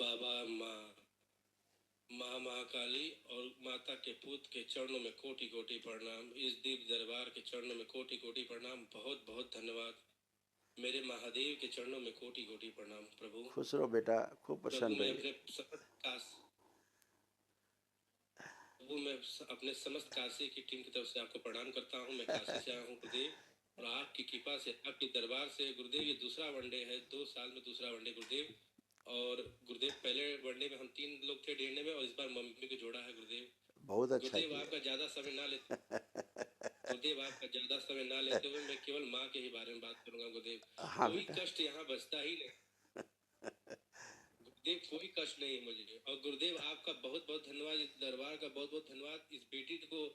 बाबा माँ माँ महाकाली और माता के पूत के चरणों में कोटि कोटि प्रणाम। इस दिव्य दरबार के चरणों में कोटि कोटि प्रणाम। बहुत बहुत धन्यवाद। मेरे महादेव के चरणों में कोटि कोटि प्रणाम। प्रभु खुश रहो बेटा, खूब प्रभु प्रसन्न मैं रहिए। अपने समस्त काशी की टीम की तरफ से आपको प्रणाम करता हूँ। मैं काशी से आया हूँ गुरुदेव, और आपकी कृपा से, आपके दरबार से गुरुदेव ये दूसरा वनडे है, 2 साल में दूसरा वनडे गुरुदेव। और गुरुदेव पहले वनडे में हम 3 लोग थे डेढ़ने में, और इस बार मम्मी को जोड़ा है गुरुदेव। बहुत अच्छा गुरुदेव किया। आपका ज्यादा समय ना लेते गुरुदेव आपका ज्यादा समय ना लेते हुए मैं केवल माँ के ही बारे में बात करूंगा गुरुदेव। हाँ कोई बेटा। कष्ट यहाँ बचता ही नहीं गुरुदेव, कोई कष्ट नहीं मुझे। और गुरुदेव आपका बहुत बहुत धन्यवाद, इस दरबार का बहुत बहुत धन्यवाद। इस बेटी को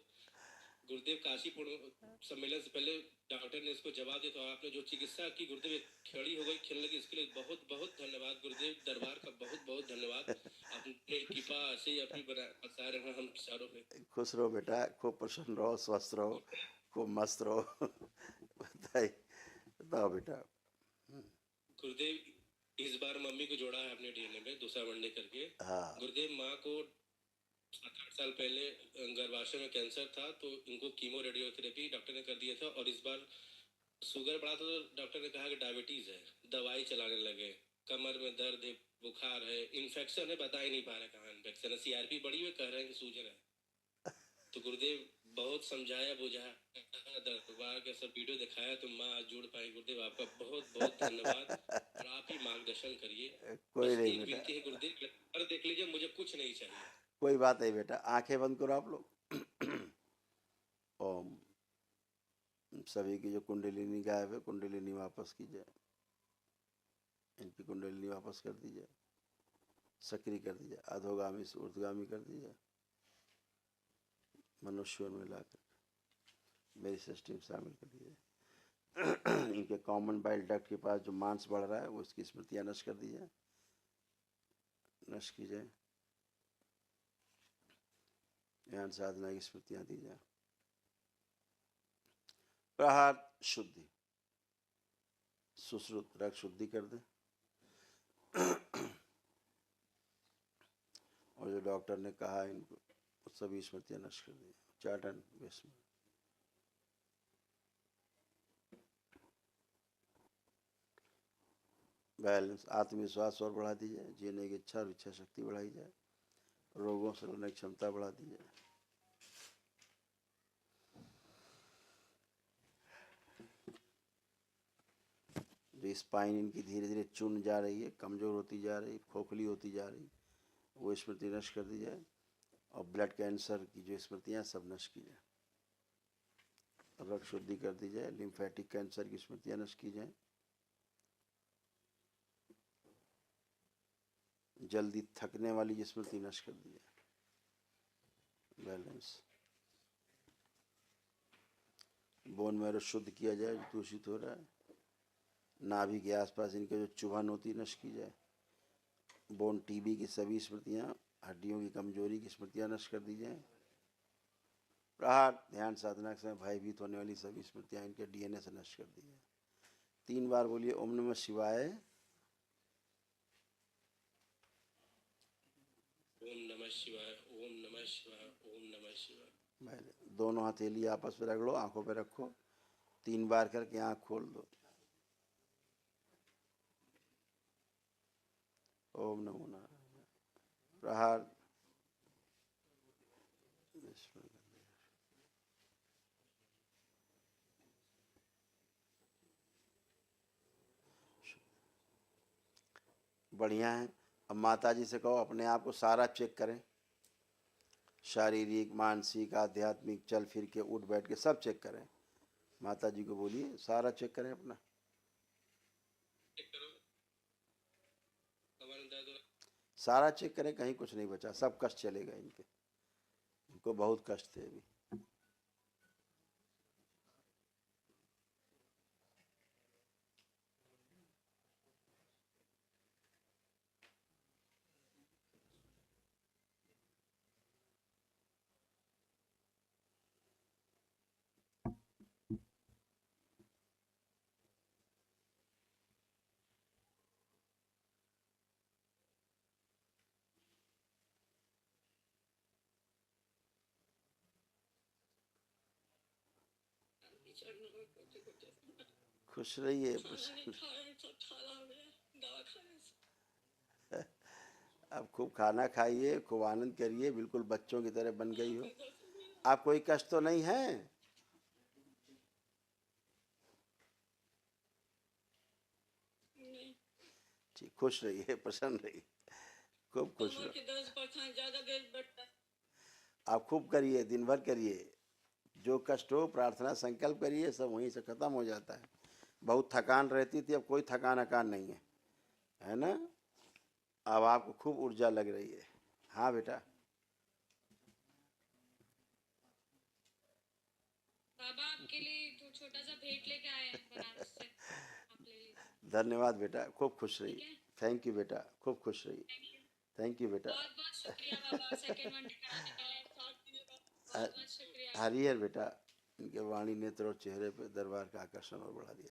गुरुदेव काशीपुर सम्मेलन से पहले डॉक्टर ने इसको जवाब दिया, तो आपने जो चिकित्सा की गुरुदेव, खड़ी हो गई, खेलने लगी, इसके लिए बहुत बहुत धन्यवाद गुरुदेव। दरबार का बहुत बहुत धन्यवाद। अपने कृपा से ही अपनी बरसाए रखना हम चारों पे। खुश रहो बेटा, खूब प्रसन्न रहो, स्वस्थ रहो, खूब मस्त रहो। बताओ बेटा। गुरुदेव इस बार मम्मी को जोड़ा है अपने डीएनए में, दूसरा वनडे करके। हाँ। गुरुदेव माँ को 7-8 साल पहले गर्भाशय में कैंसर था, तो इनको कीमो रेडियोथेरेपी डॉक्टर ने कर दिया था। और इस बार शुगर बढ़ा था, तो डॉक्टर ने कहा कि डायबिटीज है, दवाई चलाने लगे। कमर में दर्द है, बुखार है, इन्फेक्शन है, बता ही नहीं पा रहे कहाँ इन्फेक्शन है। सीआरपी बढ़ी हुई, कह रहे हैं कि सूजन है। तो गुरुदेव बहुत समझाया बुझाया, दरबार के सब वीडियो दिखाया, तो माँ आज जुड़ पाई। गुरुदेव आपका बहुत बहुत धन्यवाद, और आप ही मार्गदर्शन करिए। कोई बस नहीं एक बेटा, विनती है गुरुदेव, पर देख लीजिए, मुझे कुछ नहीं चाहिए। कोई बात नहीं बेटा, आंखें बंद करो आप लोग। ओम। सभी की जो कुंडलिनी गायब है, कुंडलिनी वापस कीजिए, इनकी कुंडलिनी वापस कर दीजिए, सक्रिय कर दीजिए, अधोगामी से ऊर्ध्वगामी कर दीजिए, मनुष्यों में लाकर मेरी सृष्टि में शामिल कर दीजिए। इनके कॉमन बाइल डक्ट के पास जो मांस बढ़ रहा है, वो इसकी स्मृतियां नष्ट कर दीजिए, नष्ट कीजिए। ज्ञान साधना की स्मृतियां दीजिए। प्रहार शुद्धि, सुश्रुत रक्त शुद्धि कर दे। और जो डॉक्टर ने कहा इनको, सभी स्मृतियां नष्ट कर दी। चाटन विस्म बैलेंस, आत्मविश्वास और बढ़ा दीजिए, जीने की इच्छा और इच्छा शक्ति बढ़ाई जाए, रोगों से लड़ने की क्षमता बढ़ा दी जाए। जो स्पाइन इनकी धीरे धीरे चुन जा रही है, कमजोर होती जा रही, खोखली होती जा रही, वो स्मृति नष्ट कर दी जाए। और ब्लड कैंसर की जो स्मृतियां सब नष्ट की जाए, रक्त शुद्धि कर दी जाए। लिम्फेटिक कैंसर की स्मृतियां नष्ट की जाए। जल्दी थकने वाली स्मृति नष्ट कर दी जाए। बैलेंस, बोन मैरो शुद्ध किया जाए जो दूषित हो रहा है। नाभि के आसपास इनके जो चुभन होती नष्ट की जाए। बोन टीबी की सभी स्मृतियां, हड्डियों की कमजोरी की स्मृतियां नष्ट कर दी जाए। प्रहार ध्यान साधना के समय भयभीत होने वाली सभी स्मृतियां इनके डीएनए से नष्ट कर दी जाए। 3 बार बोलिए ओम नमः शिवाय। ओम नमः शिवाय, ओम नमः शिवाय, ओम नमः शिवाय। दोनों हथेली आपस में रगड़ो, आंखों पे रखो, 3 बार करके आंख खोल दो। ओम नमो नारायण। प्रहार बढ़िया है। अब माता जी से कहो अपने आप को सारा चेक करें, शारीरिक, मानसिक, आध्यात्मिक, चल फिर के, उठ बैठ के सब चेक करें। माता जी को बोलिए सारा चेक करें अपना, सारा चेक करें, कहीं कुछ नहीं बचा, सब कष्ट चलेगा इनके। इनको बहुत कष्ट थे अभी। चढ़ने में कुछ कुछ खुश रहिए खाना नहीं खाए, सब छाला हो गया दवा खाने से। अब खूब खाना खाइए, खूब आनंद करिए, बिल्कुल बच्चों की तरह बन गई हो। आपके दर्शन भी आप कोई कष्ट तो नहीं है? नहीं। ठीक, खुश रहिए, प्रसन्न रहिए, खूब खुश कमर रहो। के दर्द परेशान ज्यादा देर बैठता है। आप खूब करिए, दिन भर करिए, जो कष्ट हो प्रार्थना संकल्प करिए, सब वहीं से खत्म हो जाता है। बहुत थकान रहती थी, अब कोई थकान अकान नहीं है, है ना? अब आपको खूब ऊर्जा लग रही है। हाँ बेटा। बाबा आपके लिए तो छोटा सा भेंट लेके आए हैं बनारस से, आप ले लीजिए। धन्यवाद बेटा, खूब खुश ठीक रहिए। है, थैंक यू बेटा, खूब खुश रहिए। Thank you. थैंक यू बेटा। बहुत बहुत शुक्रिया बाबा, सेकंड वनडे कराने के लिए बहुत बहुत शुक्रिया। हरिहर बेटा, इनके वाणी नेत्र और चेहरे पे दरबार का आकर्षण और बढ़ा दिया।